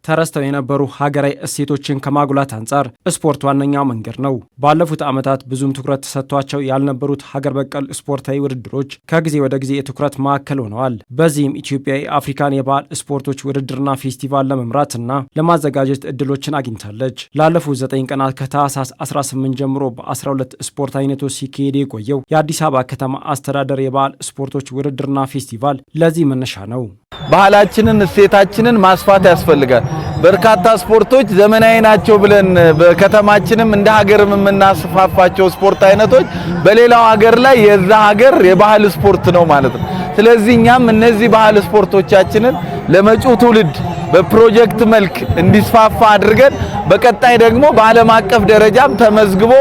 ተረስተው የነበሩ ሀገራዊ እሴቶችን ከማጉላት አንጻር ስፖርት ዋነኛው መንገድ ነው። ባለፉት ዓመታት ብዙም ትኩረት ተሰጥቷቸው ያልነበሩት ሀገር በቀል ስፖርታዊ ውድድሮች ከጊዜ ወደ ጊዜ የትኩረት ማዕከል ሆነዋል። በዚህም ኢትዮጵያ የአፍሪካን የባህል ስፖርቶች ውድድርና ፌስቲቫል ለመምራትና ለማዘጋጀት እድሎችን አግኝታለች። ላለፉት 9 ቀናት ከታህሳስ 18 ጀምሮ በ12 ስፖርት አይነቶች ሲካሄድ የቆየው የአዲስ አበባ ከተማ አስተዳደር የባህል ስፖርቶች ውድድርና ፌስቲቫል ለዚህ መነሻ ነው። ባህላችንን እሴታችንን ማስፋት ያስፈልጋል። በርካታ ስፖርቶች ዘመናዊ ናቸው ብለን በከተማችንም እንደ ሀገርም የምናስፋፋቸው ስፖርት አይነቶች በሌላው ሀገር ላይ የዛ ሀገር የባህል ስፖርት ነው ማለት ነው። ስለዚህ እኛም እነዚህ ባህል ስፖርቶቻችንን ለመጪው ትውልድ በፕሮጀክት መልክ እንዲስፋፋ አድርገን በቀጣይ ደግሞ በዓለም አቀፍ ደረጃም ተመዝግቦ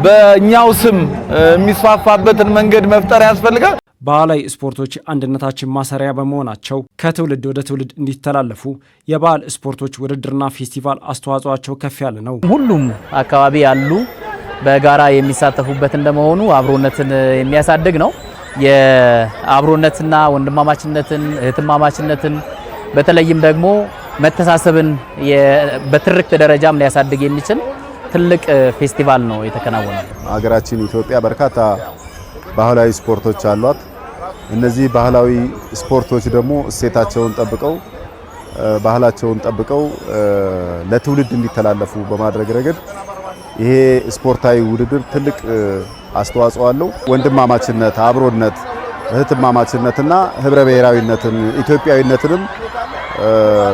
በእኛው ስም የሚስፋፋበትን መንገድ መፍጠር ያስፈልጋል። ባህላዊ ስፖርቶች አንድነታችን ማሰሪያ በመሆናቸው ከትውልድ ወደ ትውልድ እንዲተላለፉ የባህል ስፖርቶች ውድድርና ፌስቲቫል አስተዋጽኦአቸው ከፍ ያለ ነው። ሁሉም አካባቢ ያሉ በጋራ የሚሳተፉበት እንደመሆኑ አብሮነትን የሚያሳድግ ነው። የአብሮነትና ወንድማማችነትን፣ እህትማማችነትን በተለይም ደግሞ መተሳሰብን በትርክት ደረጃም ሊያሳድግ የሚችል ትልቅ ፌስቲቫል ነው የተከናወነው። ሀገራችን ኢትዮጵያ በርካታ ባህላዊ ስፖርቶች አሏት። እነዚህ ባህላዊ ስፖርቶች ደግሞ እሴታቸውን ጠብቀው ባህላቸውን ጠብቀው ለትውልድ እንዲተላለፉ በማድረግ ረገድ ይሄ ስፖርታዊ ውድድር ትልቅ አስተዋጽኦ አለው። ወንድማማችነት፣ አብሮነት፣ እህትማማችነትና ህብረ ብሔራዊነትን ኢትዮጵያዊነትንም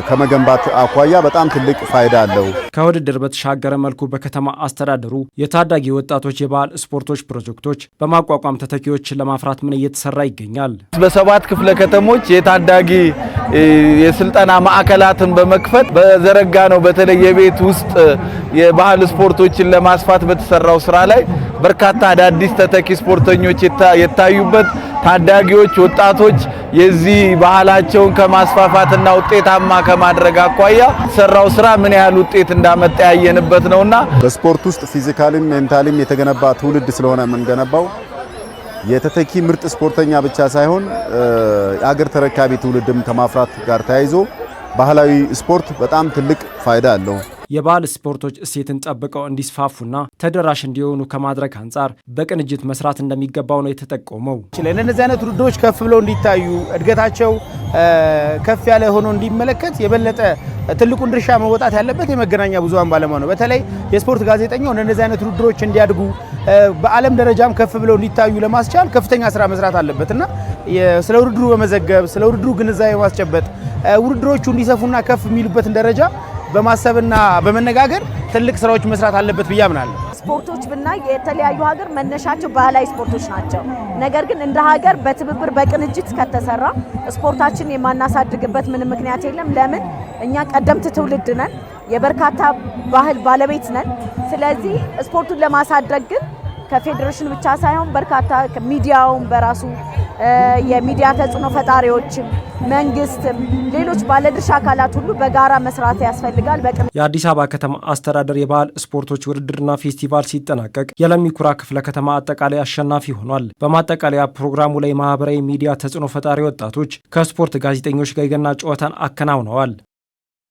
ከመገንባት አኳያ በጣም ትልቅ ፋይዳ አለው። ከውድድር በተሻገረ መልኩ በከተማ አስተዳደሩ የታዳጊ ወጣቶች የባህል ስፖርቶች ፕሮጀክቶች በማቋቋም ተተኪዎችን ለማፍራት ምን እየተሰራ ይገኛል? በ7 ክፍለ ከተሞች የታዳጊ የስልጠና ማዕከላትን በመክፈት በዘረጋ ነው። በተለይ የቤት ውስጥ የባህል ስፖርቶችን ለማስፋት በተሰራው ስራ ላይ በርካታ አዳዲስ ተተኪ ስፖርተኞች የታዩበት ታዳጊዎች ወጣቶች የዚህ ባህላቸውን ከማስፋፋትና ውጤታማ ከማድረግ አኳያ ሰራው ስራ ምን ያህል ውጤት እንዳመጣ ያየንበት ነውና በስፖርት ውስጥ ፊዚካሊም ሜንታሊም የተገነባ ትውልድ ስለሆነ የምንገነባው የተተኪ ምርጥ ስፖርተኛ ብቻ ሳይሆን የአገር ተረካቢ ትውልድም ከማፍራት ጋር ተያይዞ ባህላዊ ስፖርት በጣም ትልቅ ፋይዳ አለው። የባህል ስፖርቶች እሴትን ጠብቀው እንዲስፋፉና ተደራሽ እንዲሆኑ ከማድረግ አንጻር በቅንጅት መስራት እንደሚገባው ነው የተጠቆመው። ለእነዚህ አይነት ውድድሮች ከፍ ብለው እንዲታዩ እድገታቸው ከፍ ያለ ሆኖ እንዲመለከት የበለጠ ትልቁን ድርሻ መወጣት ያለበት የመገናኛ ብዙሃን ባለሙያ ነው። በተለይ የስፖርት ጋዜጠኛው እነዚህ አይነት ውድድሮች እንዲያድጉ በዓለም ደረጃም ከፍ ብለው እንዲታዩ ለማስቻል ከፍተኛ ስራ መስራት አለበትና ስለ ውድድሩ በመዘገብ ስለ ውድድሩ ግንዛቤ ማስጨበጥ ውድድሮቹ እንዲሰፉና ከፍ የሚሉበትን ደረጃ በማሰብና በመነጋገር ትልቅ ስራዎች መስራት አለበት ብዬ አምናለሁ። ስፖርቶች ብናይ የተለያዩ ሀገር መነሻቸው ባህላዊ ስፖርቶች ናቸው። ነገር ግን እንደ ሀገር በትብብር በቅንጅት ከተሰራ ስፖርታችን የማናሳድግበት ምንም ምክንያት የለም። ለምን? እኛ ቀደምት ትውልድ ነን፣ የበርካታ ባህል ባለቤት ነን። ስለዚህ ስፖርቱን ለማሳደግ ግን ከፌዴሬሽን ብቻ ሳይሆን በርካታ ሚዲያውን በራሱ የሚዲያ ተጽዕኖ ፈጣሪዎችም መንግስትም ሌሎች ባለድርሻ አካላት ሁሉ በጋራ መስራት ያስፈልጋል። የአዲስ አበባ ከተማ አስተዳደር የባህል ስፖርቶች ውድድርና ፌስቲቫል ሲጠናቀቅ የለሚ ኩራ ክፍለ ከተማ አጠቃላይ አሸናፊ ሆኗል። በማጠቃለያ ፕሮግራሙ ላይ ማህበራዊ ሚዲያ ተጽዕኖ ፈጣሪ ወጣቶች ከስፖርት ጋዜጠኞች ጋር የገና ጨዋታን አከናውነዋል።